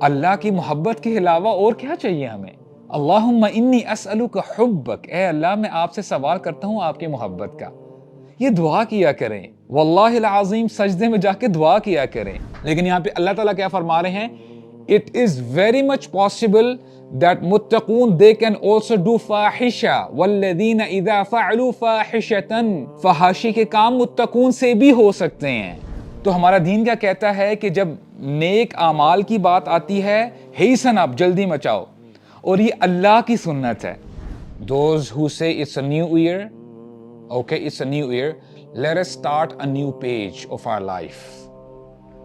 اللہ کی محبت کے علاوہ اور کیا چاہیے ہمیں؟ اللہم انی اسألک حبک، اے اللہ میں آپ سے سوال کرتا ہوں آپ کی محبت کا. یہ دعا کیا کریں، واللہ العظیم سجدے میں جا کے دعا کیا کریں. لیکن یہاں پہ اللہ تعالیٰ کیا فرما رہے ہیں؟ It is very much possible that متقون they can also do فاحشہ والذین اذا فعلوا فاحشة، فحاشی کے کام متقون سے بھی ہو سکتے ہیں. تو ہمارا دین کیا کہتا ہے کہ جب نیک اعمال کی بات آتی ہے hasten up، جلدی مچاؤ، اور یہ اللہ کی سنت ہے. Those who say it's a new year, okay, it's a new year, let us start a new page of our life.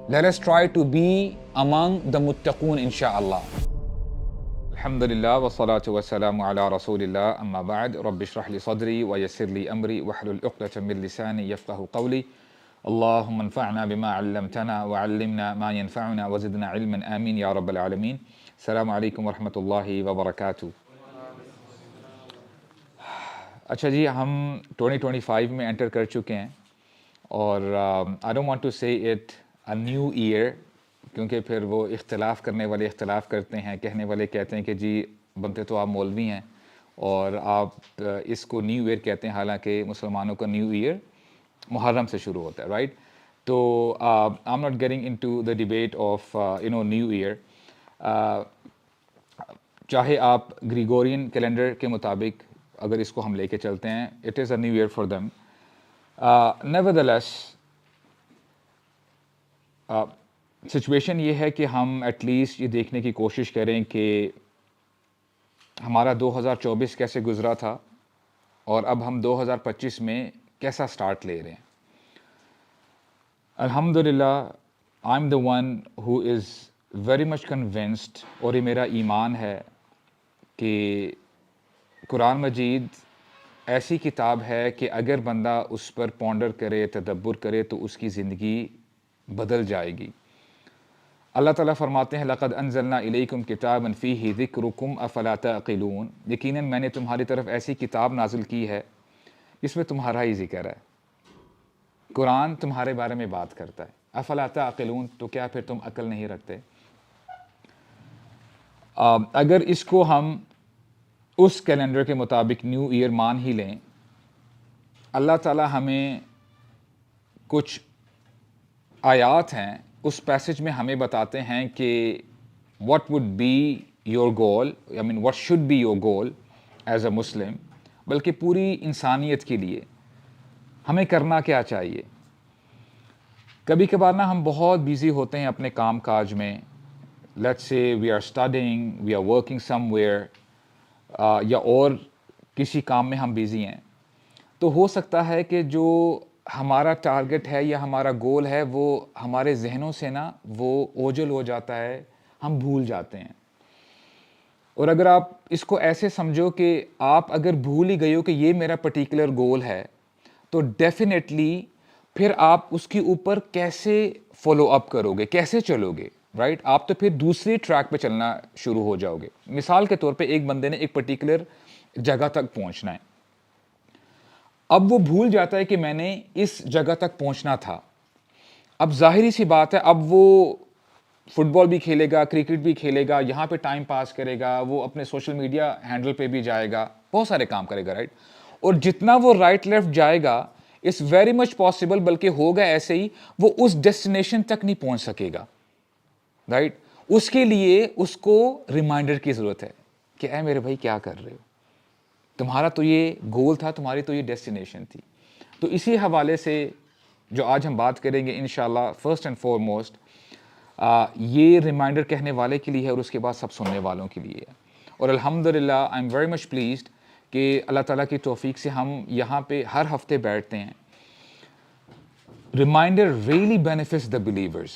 Let us try to be among the muttaqoon inshallah. Alhamdulillah wassalatu wassalamu ala rasulillah, amma ba'd. Rabbi shrah li sadri wa yassir li amri wahlul 'uqdatan min lisani yafqahu qawli. Allahumma anfa'na bima 'allamtana wa 'allimna ma yanfa'una wa zidna 'ilman, amin ya rabbal alamin. Assalamu alaikum wa rahmatullahi wa barakatuh. اچھا جی، ہم 2025 میں inter کر چکے ہیں، اور آئی don't want to سے it a new year, کیونکہ پھر وہ اختلاف کرنے والے اختلاف کرتے ہیں، کہنے والے کہتے ہیں کہ جی بنتے تو آپ مولوی ہیں اور آپ اس کو نیو ایئر کہتے ہیں، حالانکہ مسلمانوں کا نیو ایئر محرم سے شروع ہوتا ہے، رائٹ؟ تو I am not getting into the debate of new year. چاہے آپ گریگورین کیلنڈر کے مطابق اگر اس کو ہم لے کے چلتے ہیں، it is a new year for them. Nevertheless situation یہ ہے کہ ہم ایٹ لیسٹ یہ دیکھنے کی کوشش کریں کہ ہمارا 2024 کیسے گزرا تھا اور اب ہم 2025 میں کیسا سٹارٹ لے رہے ہیں. الحمدللہ I am the one who is very much convinced, اور یہ میرا ایمان ہے کہ قرآن مجید ایسی کتاب ہے کہ اگر بندہ اس پر پونڈر کرے، تدبر کرے، تو اس کی زندگی بدل جائے گی. اللہ تعالیٰ فرماتے ہیں لَقَدْ أَنزَلْنَا إِلَيْكُمْ كِتَابًا فِيهِ ذِكْرُكُمْ أَفَلَا تَعْقِلُونَ، یقیناً میں نے تمہاری طرف ایسی کتاب نازل کی ہے جس میں تمہارا ہی ذکر ہے. قرآن تمہارے بارے میں بات کرتا ہے. أَفَلَا تَعْقِلُونَ، تو کیا پھر تم عقل نہیں رکھتے؟ اگر اس کو ہم اس کیلنڈر کے مطابق نیو ایئر مان ہی لیں، اللہ تعالیٰ ہمیں کچھ آیات ہیں، اس پیسج میں ہمیں بتاتے ہیں کہ what would be your goal, I mean what should be your goal as a Muslim، بلکہ پوری انسانیت کے لیے ہمیں کرنا کیا چاہیے. کبھی کبھار نا ہم بہت بیزی ہوتے ہیں اپنے کام کاج میں، let's say we are studying, we are working somewhere، یا اور کسی کام میں ہم بیزی ہیں، تو ہو سکتا ہے کہ جو ہمارا ٹارگٹ ہے یا ہمارا گول ہے وہ ہمارے ذہنوں سے نا وہ اوجھل ہو جاتا ہے، ہم بھول جاتے ہیں. اور اگر آپ اس کو ایسے سمجھو کہ آپ اگر بھول ہی گئے ہو کہ یہ میرا پرٹیکولر گول ہے، تو ڈیفینیٹلی پھر آپ اس کے اوپر کیسے فالو اپ کرو گے، کیسے چلو گے، رائٹ؟ آپ تو پھر دوسری ٹریک پہ چلنا شروع ہو جاؤ گے. مثال کے طور پہ ایک بندے نے ایک پرٹیکولر جگہ تک پہنچنا ہے، اب وہ بھول جاتا ہے کہ میں نے اس جگہ تک پہنچنا تھا. اب ظاہری سی بات ہے، اب وہ فٹ بال بھی کھیلے گا، کرکٹ بھی کھیلے گا، یہاں پہ ٹائم پاس کرے گا، وہ اپنے سوشل میڈیا ہینڈل پہ بھی جائے گا، بہت سارے کام کرے گا، رائٹ؟ اور جتنا وہ رائٹ لیفٹ جائے گا، اٹس ویری مچ پاسبل، بلکہ ہوگا ایسے ہی، وہ اس ڈیسٹینیشن تک نہیں پہنچ سکے گا، رائٹ؟ اس کے لیے اس کو ریمائنڈر کی ضرورت ہے کہ اے میرے بھائی کیا کر رہے ہو، تمہارا تو یہ گول تھا، تمہاری تو یہ ڈیسٹینیشن تھی. تو اسی حوالے سے جو آج ہم بات کریں گے انشاءاللہ، فرسٹ اینڈ فار موسٹ یہ ریمائنڈر کہنے والے کے لیے ہے، اور اس کے بعد سب سننے والوں کے لیے ہے. اور الحمدللہ I am very much pleased کہ اللہ تعالیٰ کی توفیق سے ہم یہاں پہ ہر ہفتے بیٹھتے ہیں. Reminder really benefits the believers.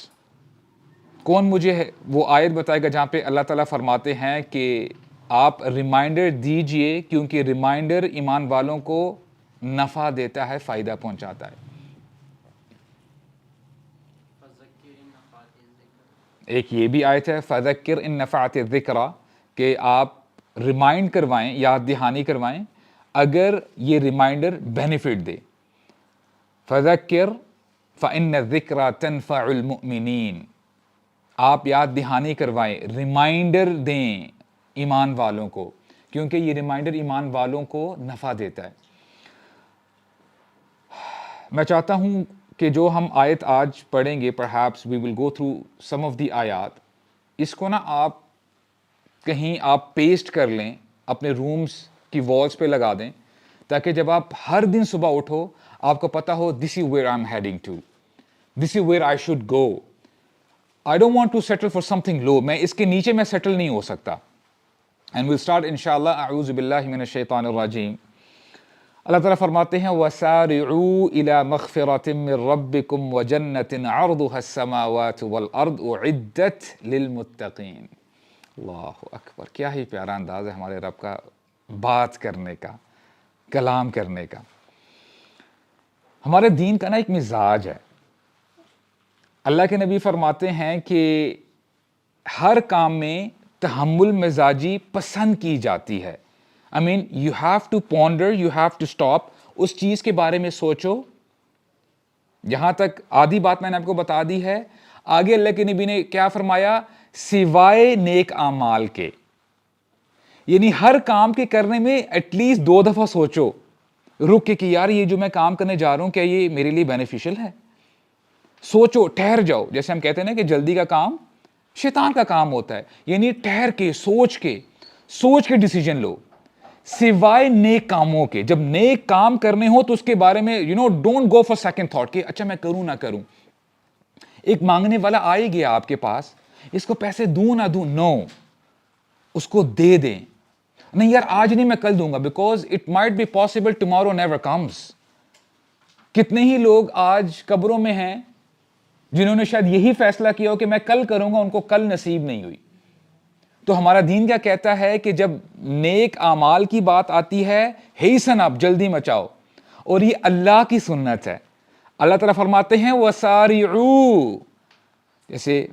کون مجھے وہ آیت بتائے گا جہاں پہ اللہ تعالیٰ فرماتے ہیں کہ آپ ریمائنڈر دیجئے کیونکہ ریمائنڈر ایمان والوں کو نفع دیتا ہے، فائدہ پہنچاتا ہے. ایک یہ بھی آیت ہے فَذَكِّرْ إِن نَفَعَتِ الذِّكْرَى، کہ آپ ریمائنڈ کروائیں، یاد دہانی کروائیں اگر یہ ریمائنڈر بینیفٹ دے. فَذَكِّرْ فَإِنَّ الذِّكْرَى تَنفَعُ الْمُؤْمِنِينَ. آپ یاد دہانی کروائیں, ریمائنڈر دیں ایمان والوں کو, کیونکہ یہ ریمائنڈر ایمان والوں کو نفع دیتا ہے. میں چاہتا ہوں کہ جو ہم آیت آج پڑھیں گے, perhaps we will go through some of the آیات, اس کو نا آپ کہیں آپ پیسٹ کر لیں, اپنے رومز کی والز پہ لگا دیں, تاکہ جب آپ ہر دن صبح اٹھو آپ کو پتا ہو this is where I am heading to, this is where I should go. I don't want to settle for something low, میں اس کے نیچے میں سیٹل نہیں ہو سکتا. اینڈ ویل اسٹارٹ انشاءاللہ. اعوذ باللہ من الشیطان الرجیم. اللہ تعالیٰ فرماتے ہیں وَسَارِعُوا إِلَى مَغْفِرَةٍ مِّن رَبِّكُمْ وَجَنَّةٍ عَرْضُهَا السَّمَاوَاتُ وَالْأَرْضُ أُعِدَّتْ لِلْمُتَّقِينَ. اللہ اکبر, کیا ہی پیارا انداز ہے ہمارے رب کا بات کرنے کا, کلام کرنے کا. ہمارے دین کا نا ایک مزاج ہے. اللہ کے نبی فرماتے ہیں کہ ہر کام میں تحمل مزاجی پسند کی جاتی ہے. I mean, you have to ponder, you have to stop, اس چیز کے بارے میں سوچو. جہاں تک آدھی بات میں نے آپ کو بتا دی ہے. آگے اللہ کے نبی نے کیا فرمایا, سوائے نیک اعمال کے. یعنی ہر کام کے کرنے میں ایٹ لیسٹ 2 دفعہ سوچو, رک کے کہ یار یہ جو میں کام کرنے جا رہا ہوں کیا یہ میرے لیے بینیفیشل ہے. سوچو, ٹھہر جاؤ. جیسے ہم کہتے ہیں نا کہ جلدی کا کام شیطان کا کام ہوتا ہے, یعنی ٹھہر کے سوچ کے ڈیسیجن لو. سوائے نیک کاموں کے, جب نیک کام کرنے ہو تو اس کے بارے میں don't go for second thought کہ اچھا میں کروں نہ کروں. ایک مانگنے والا آئے گیا آپ کے پاس, اس کو پیسے دوں نہ دوں, نو, اس کو دے دیں. نہیں یار آج نہیں, میں کل دوں گا, because it might be possible tomorrow never comes. کتنے ہی لوگ آج قبروں میں ہیں جنہوں نے شاید یہی فیصلہ کیا ہو کہ میں کل کروں گا, ان کو کل نصیب نہیں ہوئی. تو ہمارا دین کیا کہتا ہے کہ جب نیک اعمال کی بات آتی ہے, ہیسن اپ, جلدی مچاؤ. اور یہ اللہ کی سنت ہے. اللہ تعالیٰ فرماتے ہیں وَسَارِعُوا, جیسے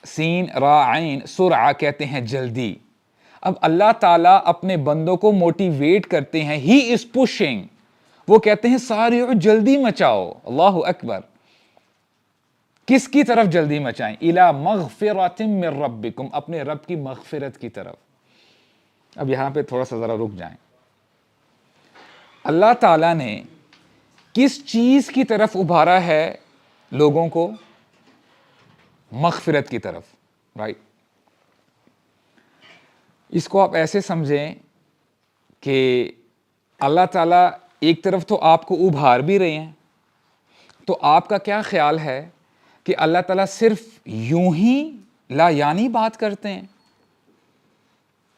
سین را عین سرعہ کہتے ہیں جلدی. اب اللہ تعالیٰ اپنے بندوں کو موٹیویٹ کرتے ہیں, ہی از پشنگ, وہ کہتے ہیں سارعوا, جلدی مچاؤ. اللہ اکبر. کس کی طرف جلدی مچائیں؟ اِلَى مَغْفِرَةٍ مِّن رَبِّكُمْ, اپنے رب کی مغفرت کی طرف. اب یہاں پہ تھوڑا سا ذرا رک جائیں. اللہ تعالیٰ نے کس چیز کی طرف ابھارا ہے لوگوں کو؟ مغفرت کی طرف, رائٹ. اس کو آپ ایسے سمجھیں کہ اللہ تعالیٰ ایک طرف تو آپ کو ابھار بھی رہے ہیں, تو آپ کا کیا خیال ہے کہ اللہ تعالیٰ صرف یوں ہی لا یعنی بات کرتے ہیں؟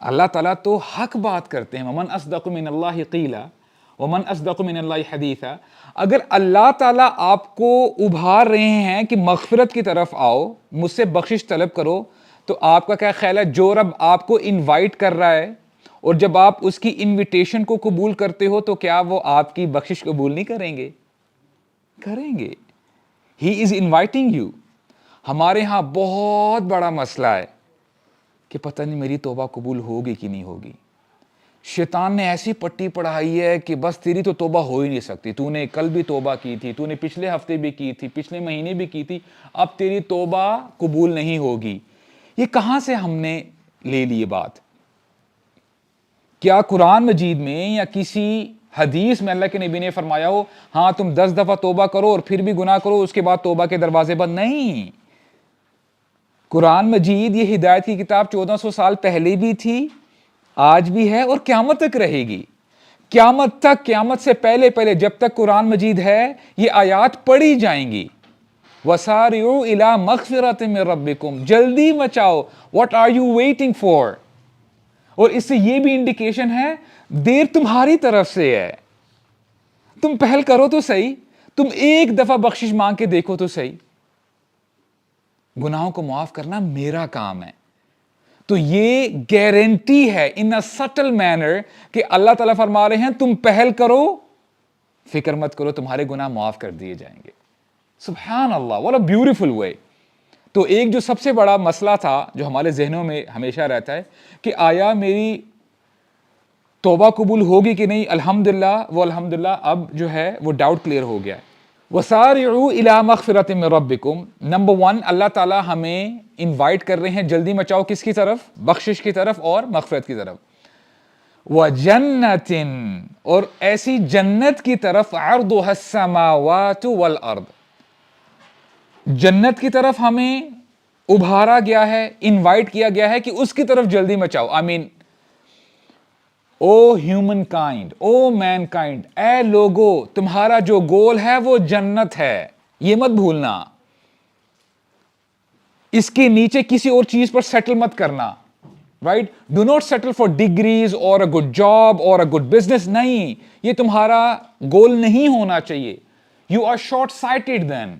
اللہ تعالیٰ تو حق بات کرتے ہیں. وَمَنْ أَصْدَقُ مِنَ اللَّهِ قِيلًا وَمَنْ أَصْدَقُ مِنَ اللَّهِ حَدِيثًا. اگر اللہ تعالیٰ آپ کو ابھار رہے ہیں کہ مغفرت کی طرف آؤ, مجھ سے بخشش طلب کرو, تو آپ کا کیا خیال ہے جو رب آپ کو انوائٹ کر رہا ہے اور جب آپ اس کی انویٹیشن کو قبول کرتے ہو تو کیا وہ آپ کی بخشش قبول نہیں کریں گے؟ کریں گے. He is inviting you. ہمارے ہاں بہت بڑا مسئلہ ہے کہ پتہ نہیں میری توبہ قبول ہوگی کہ نہیں ہوگی. شیطان نے ایسی پٹی پڑھائی ہے کہ بس تیری تو توبہ ہو ہی نہیں سکتی, تو نے کل بھی توبہ کی تھی, تو نے پچھلے ہفتے بھی کی تھی, پچھلے مہینے بھی کی تھی, اب تیری توبہ قبول نہیں ہوگی. یہ کہاں سے ہم نے لے لی یہ بات؟ کیا قرآن مجید میں یا کسی حدیث میں اللہ کے نبی نے فرمایا ہو ہاں تم 10 دفعہ توبہ کرو اور پھر بھی گناہ کرو, اس کے بعد توبہ کے دروازے بند؟ نہیں. قرآن مجید یہ ہدایت کی کتاب 1400 سال پہلے بھی تھی, آج بھی ہے اور قیامت تک رہے گی. قیامت تک, قیامت سے پہلے جب تک قرآن مجید ہے یہ آیات پڑھی جائیں گی. وَسَارِعُوا إِلَى مَغْفِرَةٍ مِّن رَبِّكُمْ, جلدی مچاؤ. What are you waiting for? اور اس سے یہ بھی انڈیکیشن ہے دیر تمہاری طرف سے ہے. تم پہل کرو تو صحیح, تم ایک دفعہ بخشش مانگ کے دیکھو تو صحیح. گناہوں کو معاف کرنا میرا کام ہے. تو یہ گارنٹی ہے ان a subtle manner کہ اللہ تعالیٰ فرما رہے ہیں تم پہل کرو, فکر مت کرو, تمہارے گناہ معاف کر دیے جائیں گے. سبحان اللہ, what a beautiful way. تو ایک جو سب سے بڑا مسئلہ تھا جو ہمارے ذہنوں میں ہمیشہ رہتا ہے کہ آیا میری توبہ قبول ہوگی کہ نہیں, الحمدللہ اب جو ہے وہ ڈاؤٹ کلیئر ہو گیا ہے. وَسَارِعُوا إِلَىٰ مَغْفِرَةٍ مِّن رَبِّكُمْ. نمبر 1، اللہ تعالیٰ ہمیں انوائٹ کر رہے ہیں جلدی مچاؤ کس کی طرف؟ بخشش کی طرف اور مغفرت کی طرف. وَجَنَّةٍ، اور ایسی جنت کی طرف عَرْضُهَا السَّمَاوَاتُ وَالْأَرْضُ. جنت کی طرف ہمیں ابھارا گیا ہے، انوائٹ کیا گیا ہے کہ اس کی طرف جلدی مچاؤ. او ہیومن کائنڈ، او مین کائنڈ، اے لوگو، تمہارا جو گول ہے وہ جنت ہے، یہ مت بھولنا. اس کے نیچے کسی اور چیز پر سیٹل مت کرنا. Right? Do not settle for degrees اور اے گڈ جاب اور اے گڈ بزنس. نہیں، یہ تمہارا گول نہیں ہونا چاہیے. یو آر شارٹ سائٹڈ دین.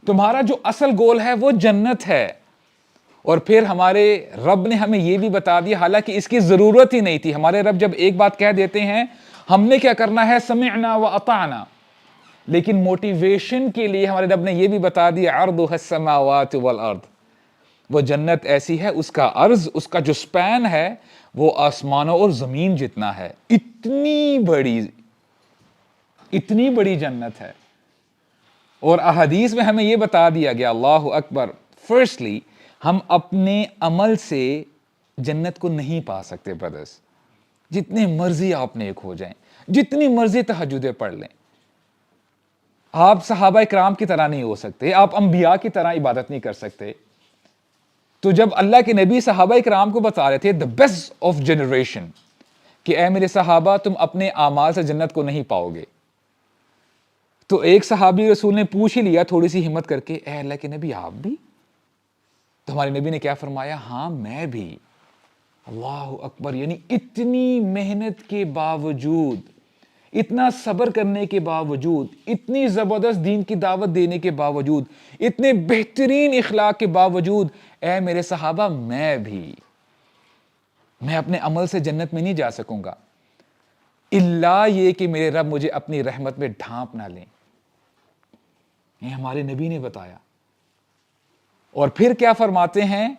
تمہارا جو اصل گول ہے وہ جنت ہے. اور پھر ہمارے رب نے ہمیں یہ بھی بتا دیا، حالانکہ اس کی ضرورت ہی نہیں تھی. ہمارے رب جب ایک بات کہہ دیتے ہیں، ہم نے کیا کرنا ہے؟ سمعنا و اطعنا. لیکن موٹیویشن کے لیے ہمارے رب نے یہ بھی بتا دیا، عرضها السماوات والارض. وہ جنت ایسی ہے، اس کا عرض، اس کا جو سپین ہے وہ آسمانوں اور زمین جتنا ہے. اتنی بڑی جنت ہے. اور احادیث میں ہمیں یہ بتا دیا گیا، اللہ اکبر، فرسٹلی ہم اپنے عمل سے جنت کو نہیں پا سکتے برادرز. جتنے مرضی آپ نیک ہو جائیں، جتنی مرضی تہجدیں پڑھ لیں، آپ صحابہ کرام کی طرح نہیں ہو سکتے، آپ انبیاء کی طرح عبادت نہیں کر سکتے. تو جب اللہ کے نبی صحابہ کرام کو بتا رہے تھے the best of generation کہ اے میرے صحابہ، تم اپنے اعمال سے جنت کو نہیں پاؤ گے، تو ایک صحابی رسول نے پوچھ ہی لیا تھوڑی سی ہمت کر کے، اے اللہ کے نبی آپ بھی؟ تو ہمارے نبی نے کیا فرمایا؟ ہاں میں بھی. اللہ اکبر. یعنی اتنی محنت کے باوجود، اتنا صبر کرنے کے باوجود، اتنی زبردست دین کی دعوت دینے کے باوجود، اتنے بہترین اخلاق کے باوجود، اے میرے صحابہ میں اپنے عمل سے جنت میں نہیں جا سکوں گا الا یہ کہ میرے رب مجھے اپنی رحمت میں ڈھانپ نہ لیں. یہ ہمارے نبی نے بتایا. اور پھر کیا فرماتے ہیں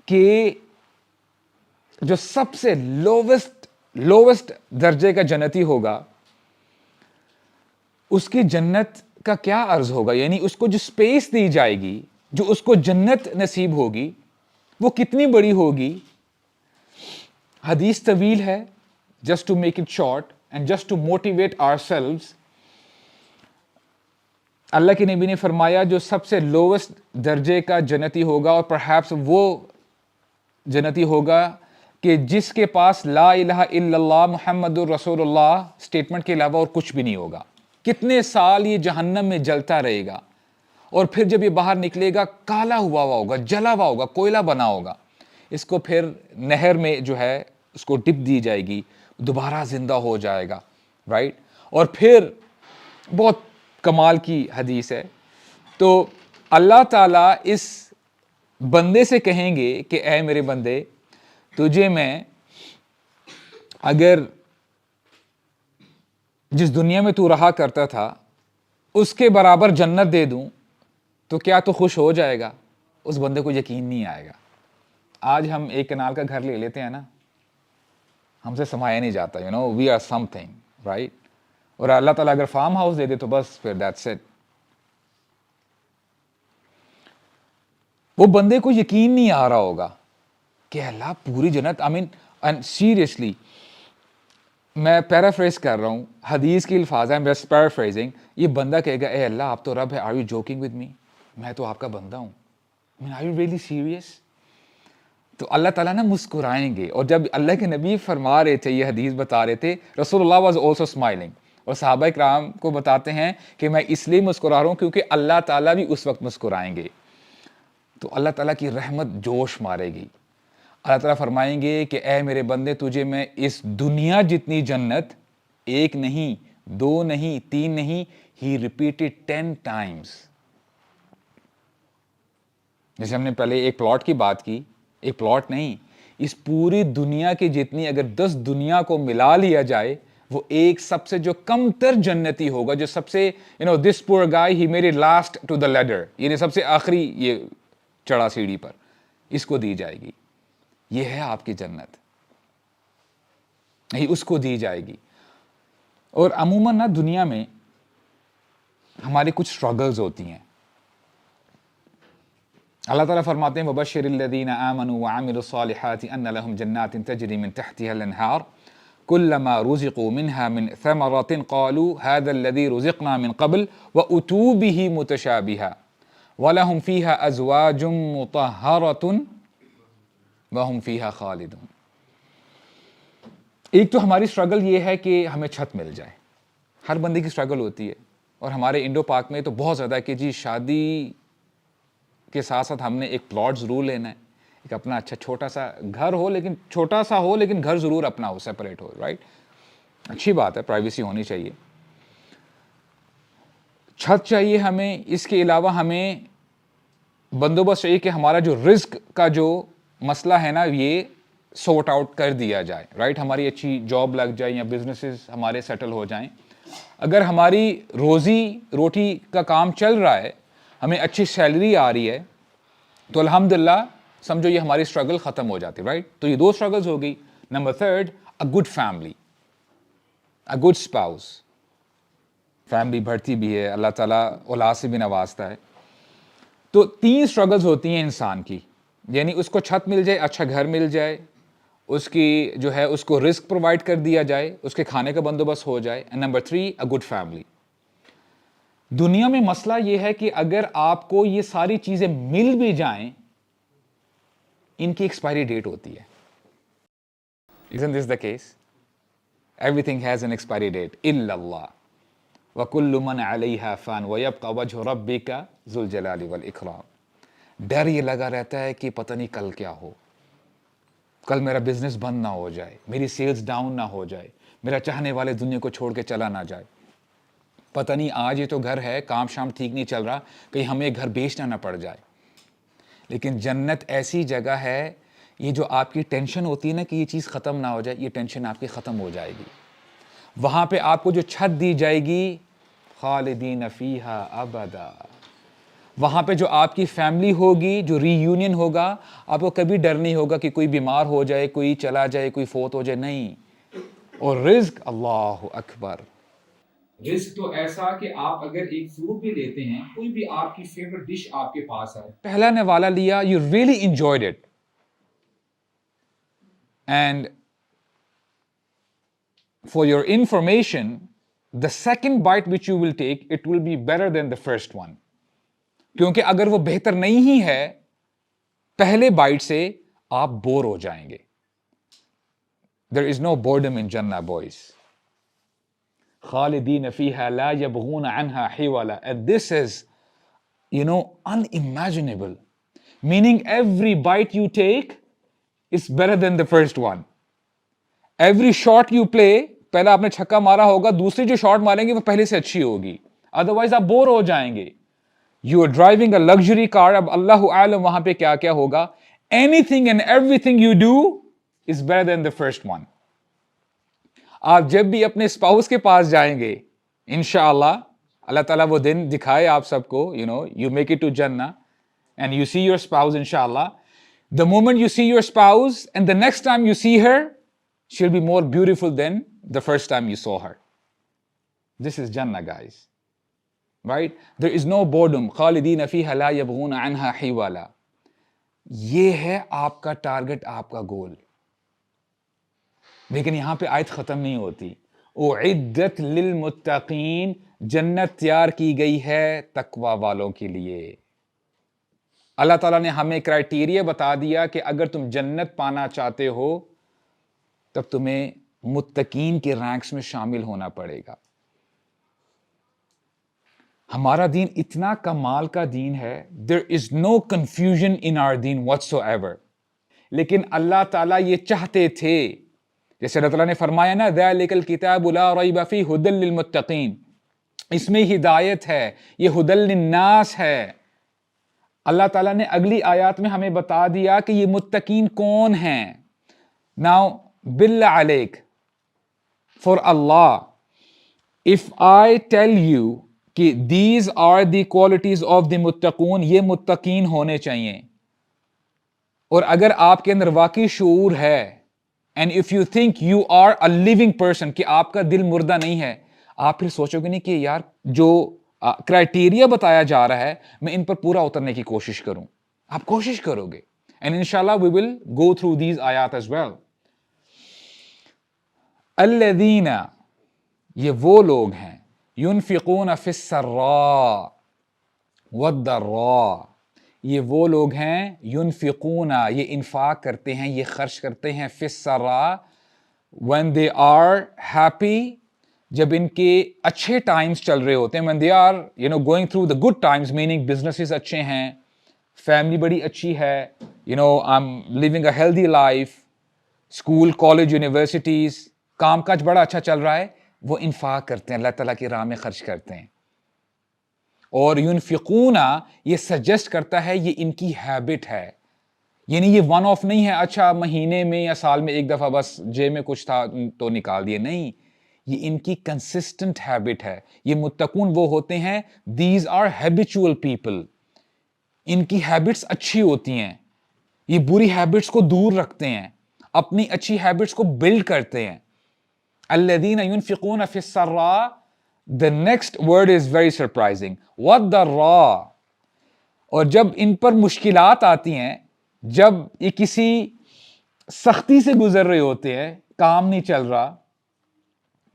کہ جو سب سے لووسٹ درجے کا جنتی ہوگا، اس کی جنت کا کیا عرض ہوگا؟ یعنی اس کو جو سپیس دی جائے گی، جو اس کو جنت نصیب ہوگی، وہ کتنی بڑی ہوگی؟ حدیث طویل ہے، just to make it short and just to motivate ourselves. اللہ کے نبی نے فرمایا جو سب سے لووسٹ درجے کا جنتی ہوگا، اور پرہیپس وہ جنتی ہوگا کہ جس کے پاس لا الہ الا اللہ محمد الرسول اللہ سٹیٹمنٹ کے علاوہ اور کچھ بھی نہیں ہوگا. کتنے سال یہ جہنم میں جلتا رہے گا، اور پھر جب یہ باہر نکلے گا کالا ہوا ہوگا، جلا ہوا ہوگا، کوئلہ بنا ہوگا. اس کو پھر نہر میں جو ہے اس کو ڈپ دی جائے گی، دوبارہ زندہ ہو جائے گا. رائٹ؟ اور پھر بہت کمال کی حدیث ہے. تو اللہ تعالیٰ اس بندے سے کہیں گے کہ اے میرے بندے، تجھے میں اگر جس دنیا میں تو رہا کرتا تھا اس کے برابر جنت دے دوں تو کیا تو خوش ہو جائے گا؟ اس بندے کو یقین نہیں آئے گا. آج ہم ایک کنال کا گھر لے لیتے ہیں نا، ہم سے سمایا نہیں جاتا. We are something, right? اور اللہ تعالیٰ اگر فارم ہاؤس دے دے تو بس پھر دیٹس اٹ. وہ بندے کو یقین نہیں آ رہا ہوگا کہ اللہ پوری جنت. سیریسلی میں پیرافریز کر رہا ہوں، حدیث کی الفاظ ہیں، بس پیرافریزنگ. یہ بندہ کہے گا اے اللہ آپ تو رب ہے، are you joking with me? میں تو آپ کا بندہ ہوں، آر یو ریئلی سیریس؟ تو اللہ تعالیٰ نا مسکرائیں گے. اور جب اللہ کے نبی فرما رہے تھے، یہ حدیث بتا رہے تھے، رسول اللہ واز آلسو اسمائلنگ. اور صحابہ کرام کو بتاتے ہیں کہ میں اس لیے مسکرا رہا ہوں کیونکہ اللہ تعالیٰ بھی اس وقت مسکرائیں گے. تو اللہ تعالیٰ کی رحمت جوش مارے گی. اللہ تعالیٰ فرمائیں گے کہ اے میرے بندے، تجھے میں اس دنیا جتنی جنت، ایک نہیں، دو نہیں، تین نہیں، ہی ریپیٹڈ 10 times. جیسے ہم نے پہلے ایک پلاٹ کی بات کی، ایک پلاٹ نہیں، اس پوری دنیا کی جتنی اگر 10 دنیا کو ملا لیا جائے، وہ ایک سب سے جو کم تر جنتی ہوگا، جو سب سے دس پور گائے ہی میرے لاسٹ ٹو دا لیڈر، یعنی سب سے آخری یہ چڑھا سیڑھی پر، اس کو دی جائے گی. یہ ہے آپ کی جنت، نہیں اس کو دی جائے گی. اور عموماً نا دنیا میں ہماری کچھ اسٹرگلز ہوتی ہیں. اللہ تعالیٰ فرماتے ہیں وَبَشِّرِ الَّذِينَ آمَنُوا وَعَمِلُوا الصَّالِحَاتِ أَنَّ لَهُمْ جَنَّاتٍ تَجْرِي مِن تَحْتِهَا الْأَنْهَارُ كُلَّمَا رُزِقُوا مِنْهَا مِنْ ثَمَرَةٍ قَالُوا هَذَا الَّذِي رُزِقْنَا مِنْ قَبْلُ وَأُتُوا بِهِ مُتَشَابِهًا وَلَهُمْ فِيهَا أَزْوَاجٌ مُطَهَّرَةٌ وَهُمْ فِيهَا خَالِدُونَ. ایک تو ہماری اسٹرگل یہ ہے کہ ہمیں چھت مل جائے. ہر بندے کی اسٹرگل ہوتی ہے, اور ہمارے انڈو پاک میں تو بہت زیادہ ہے کہ جی شادی کے ساتھ ساتھ ہم نے ایک پلاٹ ضرور لینا ہے, ایک اپنا اچھا چھوٹا سا گھر ہو, لیکن چھوٹا سا ہو لیکن گھر ضرور اپنا ہو, سیپریٹ ہو, رائٹ. اچھی بات ہے, پرائیویسی ہونی چاہیے. چھت چاہیے ہمیں. اس کے علاوہ ہمیں بندوبست چاہیے کہ ہمارا جو رزق کا جو مسئلہ ہے نا یہ سورٹ آؤٹ کر دیا جائے, رائٹ. ہماری اچھی جاب لگ جائے یا بزنسز ہمارے سیٹل ہو جائیں. اگر ہماری روزی روٹی کا کام چل رہا ہے, ہمیں اچھی سیلری آ رہی ہے, تو الحمدللہ سمجھو یہ ہماری اسٹرگل ختم ہو جاتی, رائٹ. تو یہ دو اسٹرگلز ہو گئی. Number third, a good family, a good spouse. Family بڑھتی بھی ہے, اللہ تعالیٰ اولاد سے بھی نوازتا ہے. تو تین اسٹرگلز ہوتی ہیں انسان کی, یعنی اس کو چھت مل جائے, اچھا گھر مل جائے, اس کی جو ہے اس کو رزق پرووائڈ کر دیا جائے, اس کے کھانے کا بندوبست ہو جائے. And number three, a good family. دنیا میں مسئلہ یہ ہے کہ اگر آپ کو یہ ساری چیزیں مل بھی جائیں, ان کی ایکسپائری ڈیٹ ہوتی ہے. Isn't this the case? Everything has an expiry date إلا الله وكل من عليها فان ويبقى وجه ربك ذو الجلال والإكرام. ڈر یہ لگا رہتا ہے کہ پتہ نہیں کل کیا ہو, کل میرا بزنس بند نہ ہو جائے, میری سیلز ڈاؤن نہ ہو جائے, میرا چاہنے والے دنیا کو چھوڑ کے چلا نہ جائے. پتہ نہیں آج یہ تو گھر ہے, کام شام ٹھیک نہیں چل رہا, کہیں ہمیں گھر بیچنا نہ پڑ جائے. لیکن جنت ایسی جگہ ہے, یہ جو آپ کی ٹینشن ہوتی ہے نا کہ یہ چیز ختم نہ ہو جائے, یہ ٹینشن آپ کی ختم ہو جائے گی. وہاں پہ آپ کو جو چھت دی جائے گی, خالدین فیہا ابدا. وہاں پہ جو آپ کی فیملی ہوگی, جو ری یونین ہوگا, آپ کو کبھی ڈر نہیں ہوگا کہ کوئی بیمار ہو جائے, کوئی چلا جائے, کوئی فوت ہو جائے, نہیں. اور رزق, اللہ اکبر, رزق تو ایسا کہ آپ اگر ایک فروٹ بھی لیتے ہیں, کوئی بھی آپ کی فیورٹ ڈش آپ کے پاس ہے, پہلا نوالا لیا, you really enjoyed it, and for your information the second bite which you will take, it will be better than the first one. کیونکہ اگر وہ بہتر نہیں ہی ہے, پہلے بائٹ سے آپ بور ہو جائیں گے. There is no boredom in Jannah, boys. خالدین فیہا لا یبغون عنہا حولا. And this is, unimaginable. Meaning every bite you take is better than the first one. Every shot you play, پہلا آپ نے چھکا مارا ہوگا, دوسری جو شاٹ ماریں گے وہ پہلے سے اچھی ہوگی, ادروائز آپ بور ہو جائیں گے. You are driving a luxury car, اب اللہ عالم وہاں پہ کیا کیا ہوگا. Anything and everything you do is better than the first one. آپ جب بھی اپنے اسپاؤس کے پاس جائیں گے, انشاءاللہ اللہ تعالیٰ وہ دن دکھائے آپ سب کو, you make it to Jannah and you see your spouse, inshallah. The moment you see your spouse and the next time you see her, she'll be more beautiful than the first time you saw her. This is Jannah, guys. Right? There is no boredom. خالدین فیہا لا یبغون عنہا حولا. یہ ہے آپ کا target, آپ کا گول. لیکن یہاں پہ آیت ختم نہیں ہوتی. اعدت للمتقین, جنت تیار کی گئی ہے تقوی والوں کے لیے. اللہ تعالیٰ نے ہمیں کرائٹیریا بتا دیا کہ اگر تم جنت پانا چاہتے ہو تب تمہیں متقین کے رینکس میں شامل ہونا پڑے گا. ہمارا دین اتنا کمال کا دین ہے, there is no confusion in our deen whatsoever. لیکن اللہ تعالیٰ یہ چاہتے تھے, جیسے اللہ تعالیٰ نے فرمایا نا, ذَلِكَ الْكِتَابُ لَا رَيْبَ فِيهِ هُدًى لِّلْمُتَّقِينَ, اس میں ہدایت ہے, یہ هُدًى لِّلنَّاسِ ہے. اللہ تعالیٰ نے اگلی آیات میں ہمیں بتا دیا کہ یہ متقین کون ہیں. Now باللہ علیک, for Allah, if I tell you کہ these are the qualities of the متقون, یہ متقین ہونے چاہیے, اور اگر آپ کے اندر واقعی شعور ہے, and if you think you are a living person, کہ آپ کا دل مردہ نہیں ہے, آپ پھر سوچو گے نہیں کہ یار جو کرائٹیریا بتایا جا رہا ہے, میں ان پر پورا اترنے کی کوشش کروں. آپ کوشش کرو گے, اینڈ انشاءاللہ وی ول گو تھرو دیز آیات ایز ویل. الذین, یہ وہ لوگ ہیں, ينفقون فی السراء والضراء, یہ وہ لوگ ہیں, ينفقون, یہ انفاق کرتے ہیں, یہ خرچ کرتے ہیں, فی السراء, when they are happy, جب ان کے اچھے ٹائمز چل رہے ہوتے ہیں, when they are going through the good times, meaning businesses اچھے ہیں, فیملی بڑی اچھی ہے, I'm living a healthy life, school, college, universities, کام کاج بڑا اچھا چل رہا ہے, وہ انفاق کرتے ہیں, اللہ تعالیٰ کی راہ میں خرچ کرتے ہیں. اور ينفقون, یہ سجیسٹ کرتا ہے یہ ان کی ہیبٹ ہے, یعنی یہ ون آف نہیں ہے, اچھا مہینے میں یا سال میں ایک دفعہ بس جیب میں کچھ تھا تو نکال دیے, نہیں, یہ ان کی کنسسٹنٹ ہیبٹ ہے. یہ متقون وہ ہوتے ہیں, دیز آر ہیبیچول پیپل, ان کی ہیبٹس اچھی ہوتی ہیں, یہ بری ہیبٹس کو دور رکھتے ہیں, اپنی اچھی ہیبٹس کو بلڈ کرتے ہیں. الذین ينفقون فی السراء, the next word is very surprising, والضراء, اور جب ان پر مشکلات آتی ہیں, جب یہ کسی سختی سے گزر رہے ہوتے ہیں, کام نہیں چل رہا,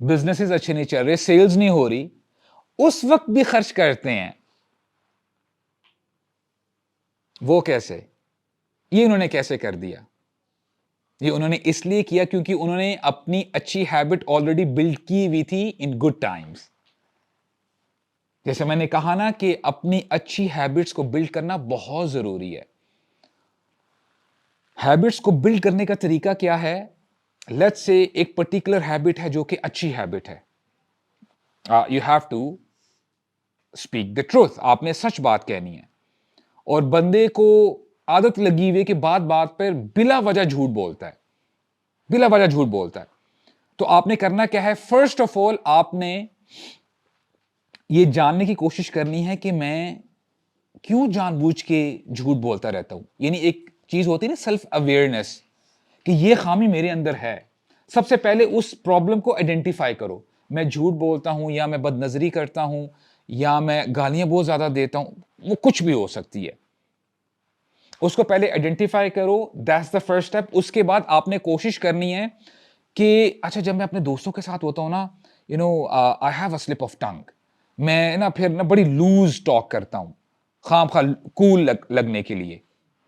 بزنسز اچھے نہیں چل رہے, سیلز نہیں ہو رہی, اس وقت بھی خرچ کرتے ہیں. وہ کیسے؟ یہ انہوں نے کیسے کر دیا؟ یہ انہوں نے اس لیے کیا کیونکہ انہوں نے اپنی اچھی ہیبٹ آلریڈی بلڈ کی ہوئی تھی ان گڈ ٹائمز. جیسے میں نے کہا نا کہ اپنی اچھی ہیبٹس کو بلڈ کرنا بہت ضروری ہے. ہیبٹس کو بلڈ کرنے کا طریقہ کیا ہے؟ لیٹس سے ایک پرٹیکولر ہیبٹ ہے جو کہ اچھی ہیبٹ ہے. You have to speak the truth, آپ نے سچ بات کہنی ہے. اور بندے کو عادت لگی ہوئی کہ بات بات پر بلا وجہ جھوٹ بولتا ہے, بلا وجہ جھوٹ بولتا ہے. تو آپ نے کرنا کیا ہے؟ فرسٹ آف آل آپ نے یہ جاننے کی کوشش کرنی ہے کہ میں کیوں جان بوجھ کے جھوٹ بولتا رہتا ہوں. یعنی ایک چیز ہوتی ہے نا سیلف اویئرنیس, کہ یہ خامی میرے اندر ہے. سب سے پہلے اس پرابلم کو آئیڈینٹیفائی کرو. میں جھوٹ بولتا ہوں, یا میں بد نظری کرتا ہوں, یا میں گالیاں بہت زیادہ دیتا ہوں, وہ کچھ بھی ہو سکتی ہے. اس کو پہلے آئیڈینٹیفائی کرو, دیٹس دا فرسٹ اسٹیپ. اس کے بعد آپ نے کوشش کرنی ہے کہ اچھا جب میں اپنے دوستوں کے ساتھ ہوتا ہوں نا, I have a slip of tongue, میں نا پھر نا بڑی لوز ٹاک کرتا ہوں, خام خواہ کول لگنے کے لیے.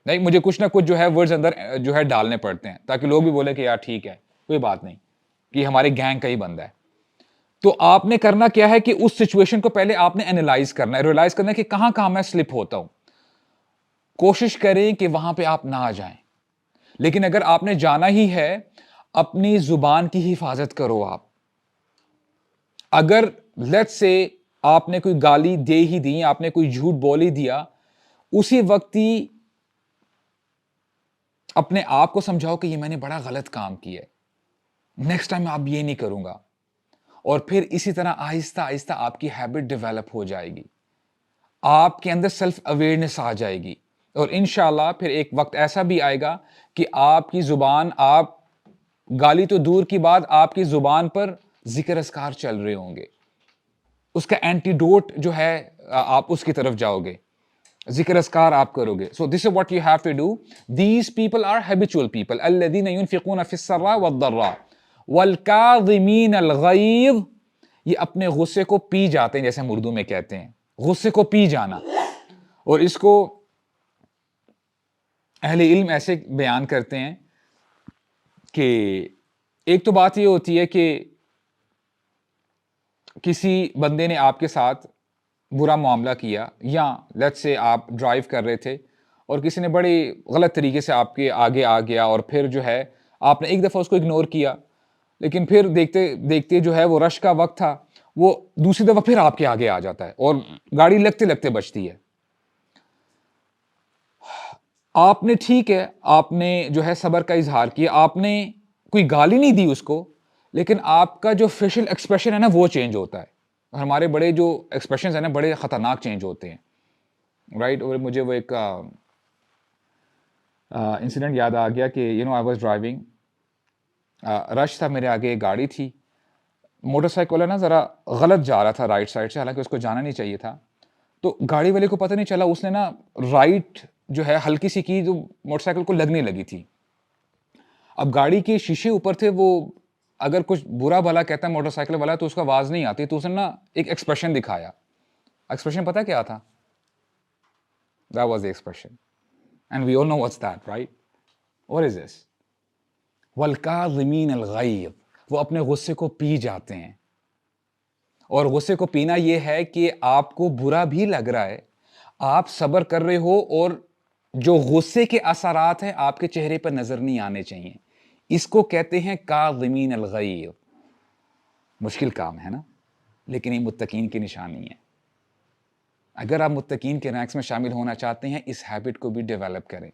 نہیں, مجھے کچھ نہ کچھ جو ہے ورڈز اندر جو ہے ڈالنے پڑتے ہیں تاکہ لوگ بھی بولے کہ یار ٹھیک ہے, کوئی بات نہیں, کہ ہمارے گینگ کا ہی بندہ ہے. تو آپ نے کرنا کیا ہے کہ اس سچویشن کو پہلے آپ نے اینالائز کرنا ہے, ریئلائز کرنا ہے کہ کہاں کہاں میں سلپ ہوتا ہوں. کوشش کریں کہ وہاں پہ آپ نہ آ جائیں. لیکن اگر آپ نے جانا ہی ہے, اپنی زبان کی حفاظت کرو. آپ اگر لیٹس سے آپ نے کوئی گالی دے ہی دی, آپ نے کوئی جھوٹ بول ہی دیا, اسی وقت ہی اپنے آپ کو سمجھاؤ کہ یہ میں نے بڑا غلط کام کیا ہے, نیکسٹ ٹائم آپ یہ نہیں کروں گا. اور پھر اسی طرح آہستہ آہستہ آپ کی ہیبٹ ڈیولپ ہو جائے گی, آپ کے اندر سیلف اویئرنیس آ جائے گی, اور انشاءاللہ پھر ایک وقت ایسا بھی آئے گا کہ آپ کی زبان, آپ گالی تو دور کی بات, آپ کی زبان پر ذکر اذکار چل رہے ہوں گے. اس کا اینٹیڈوٹ جو ہے آپ اس کی طرف جاؤ گے, ذکر اذکار آپ کرو گے. So this is what you have to do. These people are habitual people, الذین ينفقون فی السراء والضراء والکاظمین الغیظ, یہ اپنے غصے کو پی جاتے ہیں, جیسے ہم اردو میں کہتے ہیں غصے کو پی جانا. اور اس کو اہل علم ایسے بیان کرتے ہیں کہ ایک تو بات یہ ہوتی ہے کہ کسی بندے نے آپ کے ساتھ برا معاملہ کیا, یا لیٹس سے آپ ڈرائیو کر رہے تھے اور کسی نے بڑے غلط طریقے سے آپ کے آگے آ گیا, اور پھر جو ہے آپ نے ایک دفعہ اس کو اگنور کیا, لیکن پھر دیکھتے دیکھتے جو ہے وہ رش کا وقت تھا, وہ دوسری دفعہ پھر آپ کے آگے آ جاتا ہے اور گاڑی لگتے لگتے بچتی ہے. آپ نے ٹھیک ہے, آپ نے جو ہے صبر کا اظہار کیا, آپ نے کوئی گالی نہیں دی اس کو, لیکن آپ کا جو فیشل ایکسپریشن ہے نا وہ چینج ہوتا ہے. ہمارے بڑے جو ایکسپریشنز ہیں نا بڑے خطرناک چینج ہوتے ہیں, رائٹ. اور مجھے وہ ایک انسیڈنٹ یاد آ گیا کہ آئی واز ڈرائیونگ, رش تھا, میرے آگے ایک گاڑی تھی, موٹر سائیکل والا نا ذرا غلط جا رہا تھا رائٹ سائڈ سے، حالانکہ اس کو جانا نہیں چاہیے تھا. تو گاڑی والے کو پتہ نہیں چلا، اس نے نا رائٹ جو ہے ہلکی سی کی جو موٹر سائیکل کو لگنے لگی تھی. اب گاڑی کے شیشے اوپر تھے، وہ اگر کچھ برا بھلا کہتا ہے موٹر سائیکل والا تو اس کا آواز نہیں آتی، تو اس نے نا ایک ایکسپریشن دکھایا. ایکسپریشن پتہ کیا تھا؟ That was the expression. And we all know what's that, right? What is this? وَالْكَاظِمِينَ الْغَيْظَ. وہ اپنے غصے کو پی جاتے ہیں. اور غصے کو پینا یہ ہے کہ آپ کو برا بھی لگ رہا ہے، آپ صبر کر رہے ہو، اور جو غصے کے اثرات ہیں آپ کے چہرے پر نظر نہیں آنے چاہیے. اس کو کہتے ہیں کاظمین الغیظ. مشکل کام ہے نا، لیکن یہ متقین کی نشانی ہے. اگر آپ متقین کے رینکس میں شامل ہونا چاہتے ہیں، اس ہیبٹ کو بھی ڈیولپ کریں.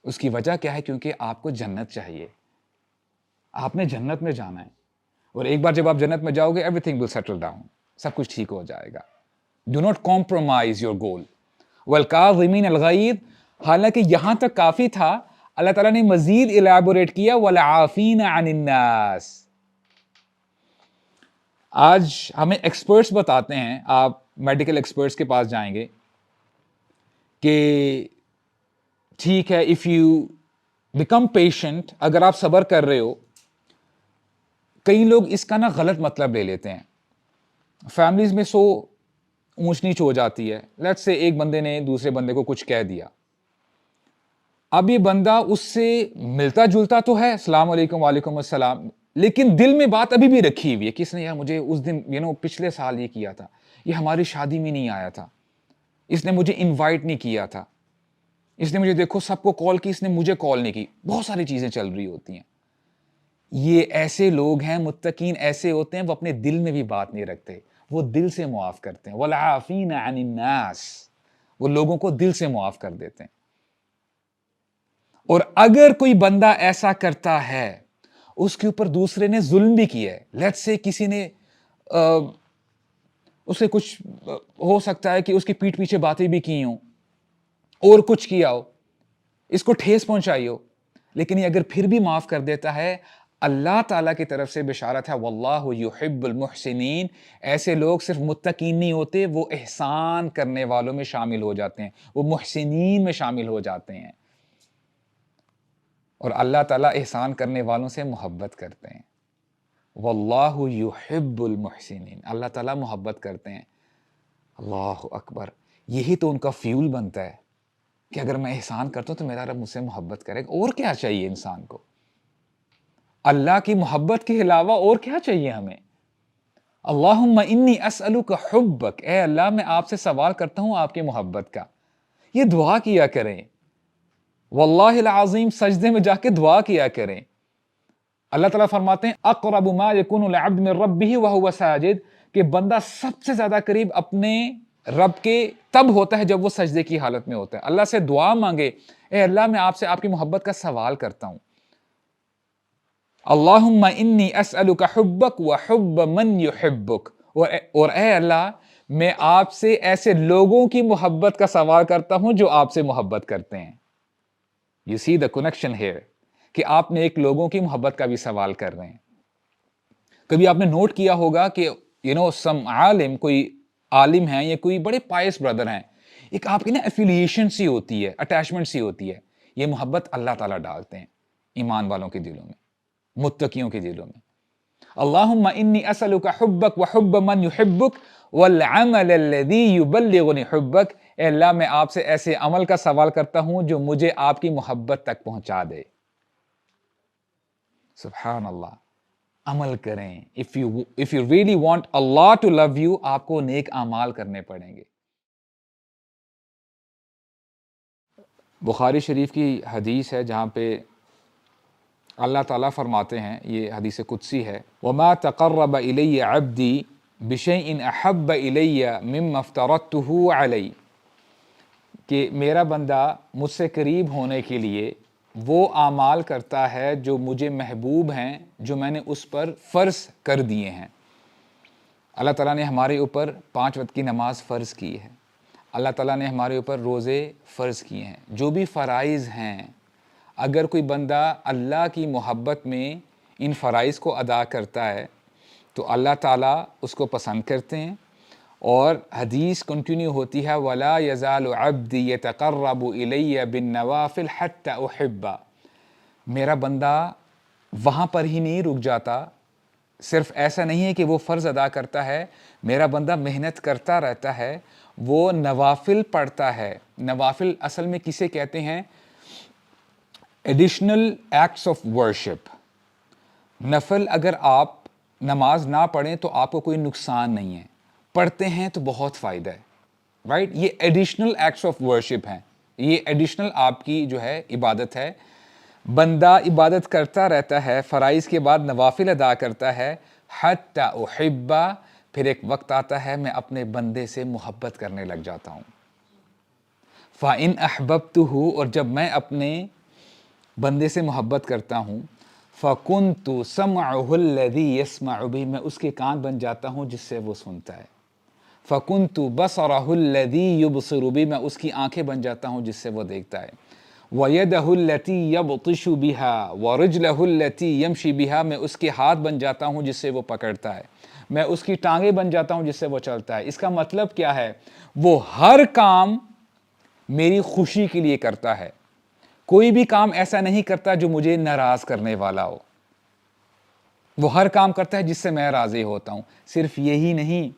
اس کی وجہ کیا ہے؟ کیونکہ آپ کو جنت چاہیے، آپ نے جنت میں جانا ہے، اور ایک بار جب آپ جنت میں جاؤ گے everything will settle down, سب کچھ ٹھیک ہو جائے گا. Do not compromise your goal. والکاظمین الغیظ، حالانکہ یہاں تک کافی تھا، اللہ تعالیٰ نے مزید الیبوریٹ کیا، والعافین عن الناس. آج ہمیں ایکسپرٹس بتاتے ہیں، آپ میڈیکل ایکسپرٹس کے پاس جائیں گے کہ ٹھیک ہے، اف یو بیکم پیشنٹ، اگر آپ صبر کر رہے ہو. کئی لوگ اس کا نا غلط مطلب لے لیتے ہیں. فیملیز میں اونچ نیچ ہو جاتی ہے. لیٹس سے ایک بندے نے دوسرے بندے کو کچھ کہہ دیا، اب یہ بندہ اس سے ملتا جلتا تو ہے، السلام علیکم وعلیکم السلام، لیکن دل میں بات ابھی بھی رکھی ہوئی ہے کہ اس نے یار مجھے اس دن پچھلے سال یہ کیا تھا، یہ ہماری شادی میں نہیں آیا تھا، اس نے مجھے انوائٹ نہیں کیا تھا، اس نے مجھے دیکھو سب کو کال کی، اس نے مجھے کال نہیں کی. بہت ساری چیزیں چل رہی ہوتی ہیں. یہ ایسے لوگ ہیں، متقین ایسے ہوتے ہیں، وہ اپنے دل میں بھی بات نہیں رکھتے، وہ دل سے معاف کرتے ہیں. والعافین عن الناس، وہ لوگوں کو دل سے معاف کر دیتے ہیں. اور اگر کوئی بندہ ایسا کرتا ہے، اس کے اوپر دوسرے نے ظلم بھی کیا ہے، لیٹس سے کسی نے اسے کچھ ہو سکتا ہے کہ اس کی پیٹھ پیچھے باتیں بھی کی ہوں اور کچھ کیا ہو، اس کو ٹھیس پہنچائی ہو، لیکن یہ اگر پھر بھی معاف کر دیتا ہے، اللہ تعالیٰ کی طرف سے بشارت ہے، واللہ یحب المحسنین. ایسے لوگ صرف متقین نہیں ہوتے، وہ احسان کرنے والوں میں شامل ہو جاتے ہیں، وہ محسنین میں شامل ہو جاتے ہیں. اور اللہ تعالیٰ احسان کرنے والوں سے محبت کرتے ہیں. واللہ یحب المحسنین، اللہ تعالیٰ محبت کرتے ہیں. اللہ اکبر. یہی تو ان کا فیول بنتا ہے کہ اگر میں احسان کرتا ہوں تو میرا رب مجھ سے محبت کرے گا. اور کیا چاہیے انسان کو؟ اللہ کی محبت کے علاوہ اور کیا چاہیے ہمیں؟ اللہم انی اسألک حبک، اے اللہ میں آپ سے سوال کرتا ہوں آپ کی محبت کا. یہ دعا کیا کریں، واللہ العظیم سجدے میں جا کے دعا کیا کریں. اللہ تعالیٰ فرماتے ہیں اقرب ما یکون العبد من ربہ وہو ساجد، کہ بندہ سب سے زیادہ قریب اپنے رب کے تب ہوتا ہے جب وہ سجدے کی حالت میں ہوتا ہے. اللہ سے دعا مانگے، اے اللہ میں آپ سے آپ کی محبت کا سوال کرتا ہوں. اللہم انی اسألک حبک وحب من یحبک، اور اے اللہ میں آپ سے ایسے لوگوں کی محبت کا سوال کرتا ہوں جو آپ سے محبت کرتے ہیں. You see the connection here، کہ آپ نے ایک لوگوں کی محبت کا بھی سوال کر رہے ہیں. کبھی آپ نے نوٹ کیا ہوگا کہ some عالم، کوئی عالم ہیں یا کوئی بڑے پائس بردر ہیں، ایک آپ کی نا ایفیلیشن سی ہوتی ہے، اٹیچمنٹ سی ہوتی ہے. یہ محبت اللہ تعالیٰ ڈالتے ہیں ایمان والوں کے دلوں میں، متقیوں کے دلوں میں. اللہم انی اسألک حبک وحب من یحبک والعمل الذی یبلغنی حبک، اے اللہ میں آپ سے ایسے عمل کا سوال کرتا ہوں جو مجھے آپ کی محبت تک پہنچا دے. سبحان اللہ. عمل کریں. if you really want Allah to love you، آپ کو نیک اعمال کرنے پڑیں گے. بخاری شریف کی حدیث ہے جہاں پہ اللہ تعالیٰ فرماتے ہیں، یہ حدیث قدسی ہے، وَمَا تَقَرَّبَ إِلَيَّ عَبْدِي بِشَيْءٍ أَحَبَّ إِلَيَّ مِمَّا افْتَرَضْتُهُ عَلَيْهِ، کہ میرا بندہ مجھ سے قریب ہونے کے لیے وہ اعمال کرتا ہے جو مجھے محبوب ہیں، جو میں نے اس پر فرض کر دیے ہیں. اللہ تعالیٰ نے ہمارے اوپر 5 وقت کی نماز فرض کی ہے، اللہ تعالیٰ نے ہمارے اوپر روزے فرض کیے ہیں. جو بھی فرائض ہیں، اگر کوئی بندہ اللہ کی محبت میں ان فرائض کو ادا کرتا ہے تو اللہ تعالیٰ اس کو پسند کرتے ہیں. اور حدیث کنٹینیو ہوتی ہے وَلَا يَزَالُ عَبْدِي يَتَقَرَّبُ إِلَيَّ بِالنَّوَافِلِ حَتَّى أُحِبَّ. میرا بندہ وہاں پر ہی نہیں رک جاتا. صرف ایسا نہیں ہے کہ وہ فرض ادا کرتا ہے, میرا بندہ محنت کرتا رہتا ہے, وہ نوافل پڑھتا ہے. نوافل اصل میں کسے کہتے ہیں؟ Additional acts of worship. نفل اگر آپ نماز نہ پڑھیں تو آپ کو کوئی نقصان نہیں ہے, پڑھتے ہیں تو بہت فائدہ ہے, رائٹ. یہ ایڈیشنل ایکٹس آف ورشپ ہیں, یہ ایڈیشنل آپ کی جو ہے عبادت ہے. بندہ عبادت کرتا رہتا ہے, فرائض کے بعد نوافل ادا کرتا ہے, حتی احب, پھر ایک وقت آتا ہے میں اپنے بندے سے محبت کرنے لگ جاتا ہوں. فَإِنْ أَحْبَبْتُهُ, اور جب میں اپنے بندے سے محبت کرتا ہوں, فَكُنْتُ سَمْعُهُ الَّذِي يَسْمَعُ بِهِ, میں اس کے کان بن جاتا ہوں جس سے وہ سنتا ہے. فَكُنْتُ بَصَرَهُ الَّذِي يُبْصِرُ بِهِ, میں اس کی آنکھیں بن جاتا ہوں جس سے وہ دیکھتا ہے. وَيَدَهُ الَّتِي يَبْطِشُ بِهَا وَرِجْلَهُ الَّتِي يَمْشِي بِهَا, میں اس کے ہاتھ بن جاتا ہوں جس سے وہ پکڑتا ہے, میں اس کی ٹانگیں بن جاتا ہوں جس سے وہ چلتا ہے. اس کا مطلب کیا ہے؟ وہ ہر کام میری خوشی کے لیے کرتا ہے, کوئی بھی کام ایسا نہیں کرتا جو مجھے ناراض کرنے والا ہو. وہ ہر کام کرتا ہے جس سے میں راضی ہوتا ہوں. صرف یہی نہیں,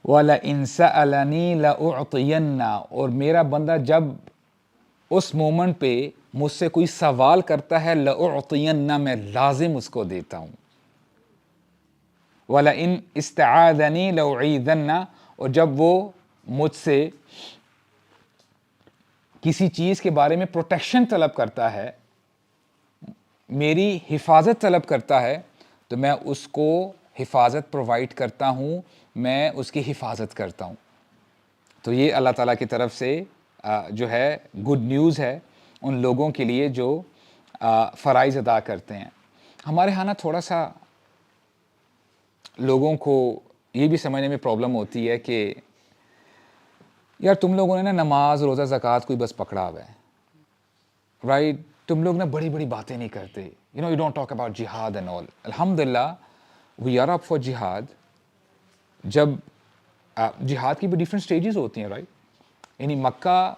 وَلَئِن سَأَلَنِي لَأُعْطِيَنَّ, اور میرا بندہ جب اس مومنٹ پہ مجھ سے کوئی سوال کرتا ہے, لَأُعْطِيَنَّ, میں لازم اس کو دیتا ہوں. وَلَئِن اسْتَعَاذَنِي لَأُعِيذَنَّ, اور جب وہ مجھ سے کسی چیز کے بارے میں پروٹیکشن طلب کرتا ہے, میری حفاظت طلب کرتا ہے, تو میں اس کو حفاظت پرووائڈ کرتا ہوں, میں اس کی حفاظت کرتا ہوں. تو یہ اللہ تعالیٰ کی طرف سے جو ہے گڈ نیوز ہے ان لوگوں کے لیے جو فرائض ادا کرتے ہیں. ہمارے ہاں نا تھوڑا سا لوگوں کو یہ بھی سمجھنے میں پرابلم ہوتی ہے کہ یار تم لوگوں نے نا نماز, روزہ, زکوٰۃ کوئی بس پکڑا ہوا ہے, رائٹ. تم لوگ نا بڑی بڑی باتیں نہیں کرتے, یو ڈونٹ ٹاک اباؤٹ جہاد اینڈ آل. الحمدللہ وی آر اپ فار جہاد. جب جہاد کی بھی ڈفرینٹ سٹیجز ہوتی ہیں, رائٹ. یعنی مکہ,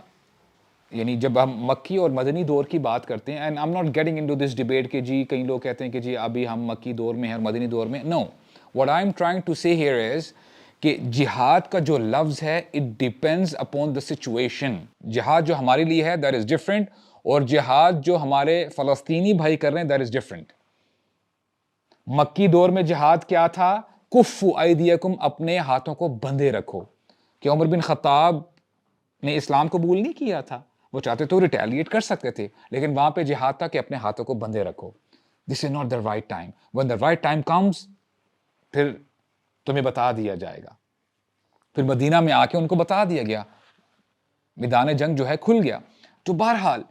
یعنی جب ہم مکی اور مدنی دور کی بات کرتے ہیں, and I am not getting into this debate کہ جی کئی لوگ کہتے ہیں کہ جی ابھی ہم مکی دور میں ہیں اور مدنی دور میں. No, what I am trying to say here is کہ جہاد کا جو لفظ ہے it depends upon the situation. جہاد جو ہمارے لیے ہے دیٹ از ڈفرینٹ, اور جہاد جو ہمارے فلسطینی بھائی کر رہے ہیں دیٹ از ڈفرینٹ. مکی دور میں جہاد کیا تھا؟ کفو ایدیکم, اپنے ہاتھوں کو بندھے رکھو. کہ عمر بن خطاب نے اسلام قبول نہیں کیا تھا, وہ چاہتے تو ریٹیلیٹ کر سکتے تھے, لیکن وہاں پہ جہاد تھا کہ اپنے ہاتھوں کو بندھے رکھو. This is not the right time. When the right time comes, پھر تمہیں بتا دیا جائے گا. پھر مدینہ میں آ کے ان کو بتا دیا گیا, میدان جنگ جو ہے کھل گیا. تو بہرحال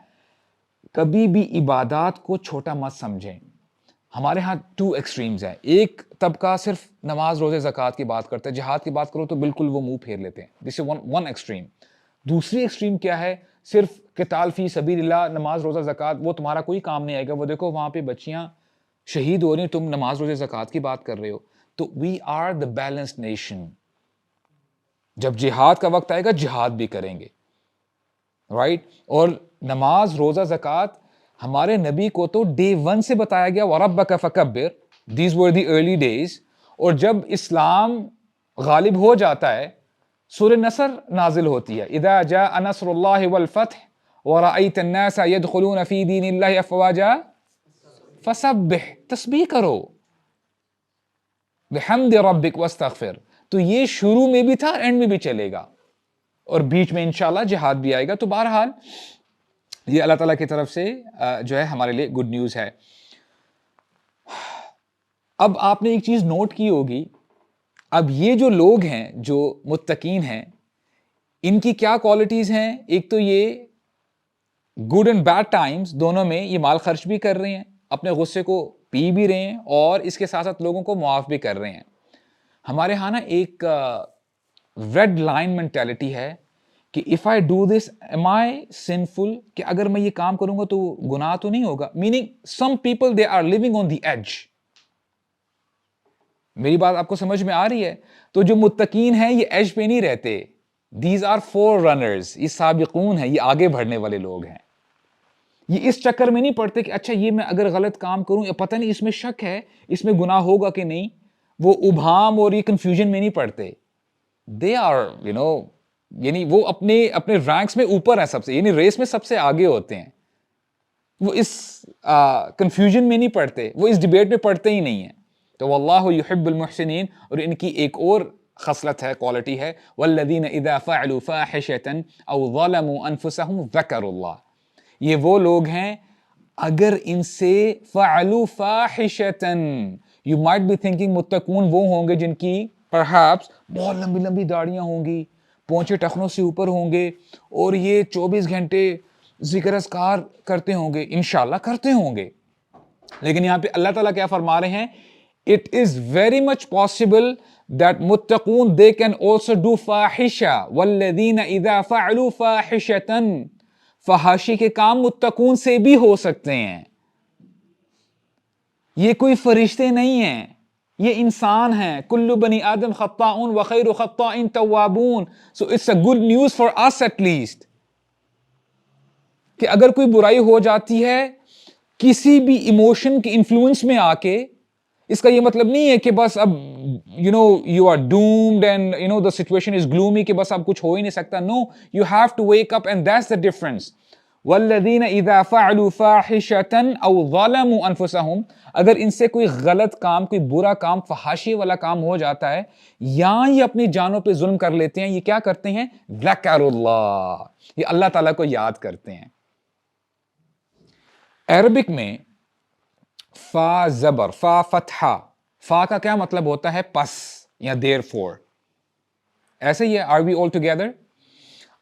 کبھی بھی عبادات کو چھوٹا مت سمجھیں. ہمارے ہاں 2 ایکسٹریمز ہیں. ایک طبقہ صرف نماز, روزے, زکوٰۃ کی بات کرتا ہے, جہاد کی بات کرو تو بالکل وہ منہ پھیر لیتے ہیں. دس از ون ایکسٹریم. دوسری ایکسٹریم کیا ہے؟ صرف قتال فی سبیل اللہ, نماز, روزہ, زکوٰۃ وہ تمہارا کوئی کام نہیں آئے گا. وہ دیکھو وہاں پہ بچیاں شہید ہو رہی ہیں, تم نماز, روزے, زکوٰۃ کی بات کر رہے ہو. تو we are the balanced nation. جب جہاد کا وقت آئے گا جہاد بھی کریں گے, رائٹ. اور نماز, روزہ, زکوٰۃ ہمارے نبی کو تو ڈے 1 سے بتایا گیا, وَرَبَّكَ فَكَبِّرْ, these were the early days. اور جب اسلام غالب ہو جاتا ہے, سورہ نصر نازل ہوتی ہے, اذا جاء نصر اللہ والفتح ورأیت الناس يدخلون فی دین اللہ افواجا فسبح, تسبیح کرو, بحمد ربک واستغفر. تو یہ شروع میں بھی تھا, اینڈ میں بھی چلے گا, اور بیچ میں انشاءاللہ جہاد بھی آئے گا. تو بہرحال یہ اللہ تعالیٰ کی طرف سے جو ہے ہمارے لیے گڈ نیوز ہے. اب آپ نے ایک چیز نوٹ کی ہوگی, اب یہ جو لوگ ہیں جو متقین ہیں, ان کی کیا کوالٹیز ہیں؟ ایک تو یہ گڈ اینڈ بیڈ ٹائمز دونوں میں یہ مال خرچ بھی کر رہے ہیں, اپنے غصے کو پی بھی رہے ہیں, اور اس کے ساتھ ساتھ لوگوں کو معاف بھی کر رہے ہیں. ہمارے ہاں نا ایک ریڈ لائن مینٹیلٹی ہے کہ if I do this am I sinful, کہ اگر میں یہ کام کروں گا تو گناہ تو نہیں ہوگا. Meaning some people they are living on the edge. میری بات آپ کو سمجھ میں آ رہی ہے؟ تو جو متقین ہیں یہ ایج پہ نہیں رہتے. دیز آر فور رنرز، یہ سابقون ہیں، یہ آگے بڑھنے والے لوگ ہیں. یہ اس چکر میں نہیں پڑتے کہ اچھا یہ میں اگر غلط کام کروں یا پتہ نہیں اس میں شک ہے، اس میں گناہ ہوگا کہ نہیں، وہ ابہام اور یہ کنفیوژن میں نہیں پڑتے. دے آر یعنی وہ اپنے رینکس میں اوپر ہیں سب سے، یعنی ریس میں سب سے آگے ہوتے ہیں. وہ اس کنفیوژن میں نہیں پڑتے، وہ اس ڈیبیٹ میں پڑتے ہی نہیں ہیں. تو واللہ یحب المحسنین. اور ان کی ایک اور خصلت ہے، کوالٹی ہے، والذین اذا فعلوا فاحشۃ او ظلموا انفسهم ذکروا اللہ. یہ وہ لوگ ہیں اگر ان سے فعلوا فاحشۃ، یو مائٹ بی تھنکنگ متقون وہ ہوں گے جن کی پرہیپس بہت لمبی لمبی داڑیاں ہوں گی، پونچھے ٹخنوں سے اوپر ہوں گے، اور یہ 24 گھنٹے ذکر اذکار کرتے ہوں گے، انشاءاللہ کرتے ہوں گے. لیکن یہاں پہ اللہ تعالیٰ کیا فرما رہے ہیں؟ It is very much possible that muttaqun they can also do fahisha. والذین اذا فعلوا فاحشة، فحاشی کے کام متقون سے بھی ہو سکتے ہیں. یہ کوئی فرشتے نہیں ہیں، یہ انسان ہیں. کل بنی آدم خطاؤن وخیر خطائن توابون. So it's a good news for us at least کہ اگر کوئی برائی ہو جاتی ہے کسی بھی ایموشن کے انفلوئنس میں آ کے، اس کا یہ مطلب نہیں ہے کہ بس اب you are doomed and the situation is gloomy کہ بس اب کچھ ہو ہی نہیں سکتا. No, you have to wake up and that's the difference. والذین اذا فعلوا فاحشة او ظلموا انفسهم، اگر ان سے کوئی غلط کام، کوئی برا کام، فحاشی والا کام ہو جاتا ہے یا یہ اپنی جانوں پہ ظلم کر لیتے ہیں، یہ کیا کرتے ہیں؟ ذکروا اللہ، یہ اللہ تعالیٰ کو یاد کرتے ہیں. عربک میں فا زبر، فا فتحہ، فا کا کیا مطلب ہوتا ہے؟ پس یا دیر فور. ایسے ہی ہے. Are we all together?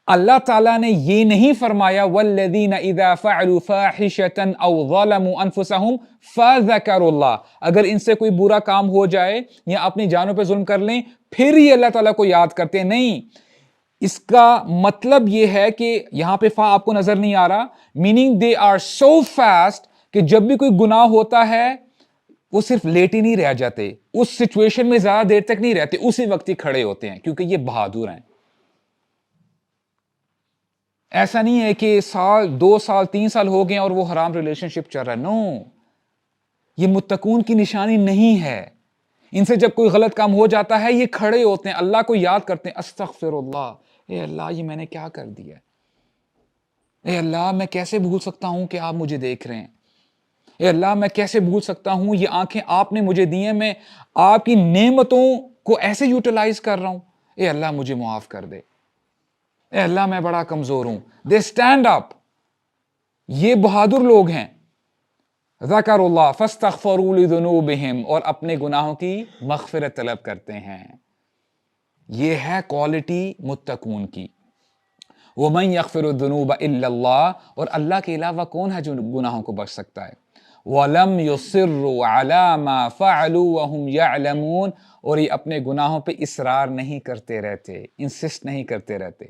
اللہ تعالیٰ نے یہ نہیں فرمایا والذین اذا فعلوا فاحشۃ او ظلموا انفسهم فذکروا اللہ، اگر ان سے کوئی برا کام ہو جائے یا اپنی جانوں پہ ظلم کر لیں پھر یہ اللہ تعالیٰ کو یاد کرتے ہیں. نہیں، اس کا مطلب یہ ہے کہ یہاں پہ فا آپ کو نظر نہیں آ رہا، meaning they are so fast کہ جب بھی کوئی گناہ ہوتا ہے وہ صرف لیٹ ہی نہیں رہ جاتے، اس سچویشن میں زیادہ دیر تک نہیں رہتے، اسی وقت ہی کھڑے ہوتے ہیں کیونکہ یہ بہادر ہیں. ایسا نہیں ہے کہ سال 2 سال 3 سال ہو گئے اور وہ حرام ریلیشن شپ چل رہا ہے. نو، یہ متقون کی نشانی نہیں ہے. ان سے جب کوئی غلط کام ہو جاتا ہے یہ کھڑے ہوتے ہیں، اللہ کو یاد کرتے ہیں، استغفر اللہ، اے اللہ یہ میں نے کیا کر دیا، اے اللہ میں کیسے بھول سکتا ہوں کہ آپ مجھے دیکھ رہے ہیں، اے اللہ میں کیسے بھول سکتا ہوں یہ آنکھیں آپ نے مجھے دی ہیں، میں آپ کی نعمتوں کو ایسے یوٹیلائز کر رہا ہوں، اے اللہ مجھے معاف کر دے، اے اللہ میں بڑا کمزور ہوں. They stand up. یہ بہادر لوگ ہیں. ذکر اللہ فاستغفروا لذنوبہم، اور اپنے گناہوں کی مغفرت طلب کرتے ہیں. یہ ہے کوالٹی متقون کی. وَمَن يَغْفِرُ الذُّنُوبَ إِلَّا اللَّهُ، اور اللہ کے علاوہ کون ہے جو گناہوں کو بخش سکتا ہے. وَلَمْ يُصِرُّوا عَلَى مَا فَعَلُوا وَهُمْ يَعْلَمُونَ، اور یہ اپنے گناہوں پہ اصرار نہیں کرتے رہتے، انسسٹ نہیں کرتے رہتے.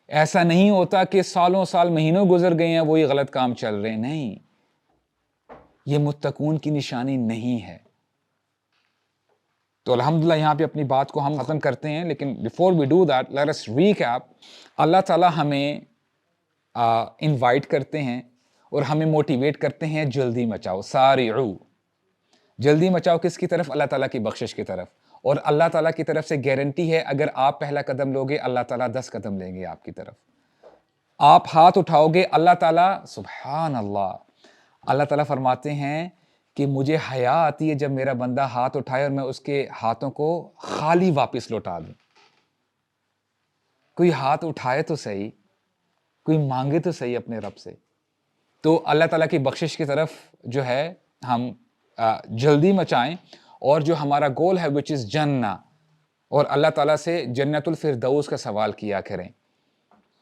ایسا نہیں ہوتا کہ سالوں سال مہینوں گزر گئے ہیں وہی غلط کام چل رہے ہیں. نہیں، یہ متقون کی نشانی نہیں ہے. تو الحمدللہ یہاں پہ اپنی بات کو ہم ختم کرتے ہیں، لیکن before we do that let us recap. اللہ تعالیٰ ہمیں انوائٹ کرتے ہیں اور ہمیں موٹیویٹ کرتے ہیں جلدی مچاؤ، سارعو. جلدی مچاؤ کس کی طرف؟ اللہ تعالیٰ کی بخشش کی طرف. اور اللہ تعالیٰ کی طرف سے گارنٹی ہے اگر آپ پہلا قدم لوگے اللہ تعالیٰ 10 قدم لیں گے آپ کی طرف. آپ ہاتھ اٹھاؤ گے اللہ تعالیٰ، سبحان اللہ، اللہ تعالیٰ فرماتے ہیں کہ مجھے حیا آتی ہے جب میرا بندہ ہاتھ اٹھائے اور میں اس کے ہاتھوں کو خالی واپس لوٹا دوں. کوئی ہاتھ اٹھائے تو صحیح، کوئی مانگے تو صحیح اپنے رب سے. تو اللہ تعالیٰ کی بخشش کی طرف جو ہے ہم جلدی مچائیں، اور جو ہمارا گول ہے which is جنہ، اور اللہ تعالیٰ سے جنت الفردوس کا سوال کیا کریں.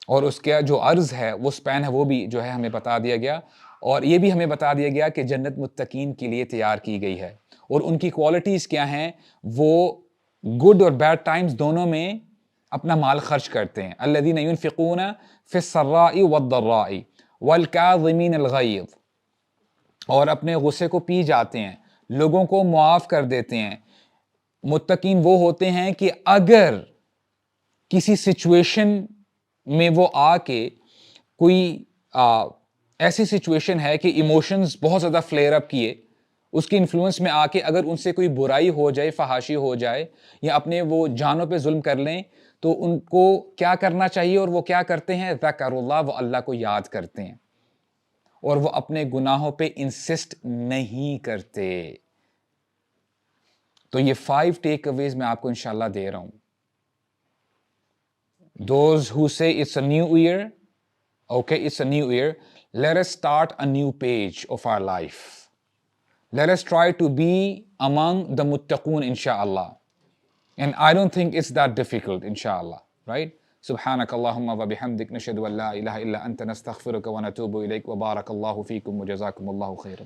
اور اس کا جو عرض ہے، وہ سپین ہے، وہ بھی جو ہے ہمیں بتا دیا گیا. اور یہ بھی ہمیں بتا دیا گیا کہ جنت متقین کے لیے تیار کی گئی ہے، اور ان کی کوالٹیز کیا ہیں. وہ گڈ اور بیڈ ٹائمز دونوں میں اپنا مال خرچ کرتے ہیں. الذین ينفقون فی السراء والضراء والکاظمین الغیظ، اور اپنے غصے کو پی جاتے ہیں، لوگوں کو معاف کر دیتے ہیں، متقین وہ ہوتے ہیں کہ اگر کسی سچویشن میں وہ آ کے کوئی ایسی سچویشن ہے کہ ایموشنز بہت زیادہ فلیئر اپ کیے، اس کی انفلوئنس میں آ کے اگر ان سے کوئی برائی ہو جائے، فحاشی ہو جائے، یا اپنے وہ جانوں پہ ظلم کر لیں، تو ان کو کیا کرنا چاہیے اور وہ کیا کرتے ہیں؟ ذکر اللہ، وہ اللہ کو یاد کرتے ہیں اور وہ اپنے گناہوں پہ انسسٹ نہیں کرتے. تو یہ 5 ٹیک اویز میں آپ کو انشاءاللہ دے رہا ہوں. Those who say it's a new year, okay, it's a new year, let us start a new page of our life. Let us try to be among the muttaqoon, inshallah. And I don't think it's that difficult, inshallah, right? سبحانك اللهم وبحمدك نشهد أن لا إله إلا أنت نستغفرك ونتوب إليك وبارك الله فيكم وجزاكم الله خيرا.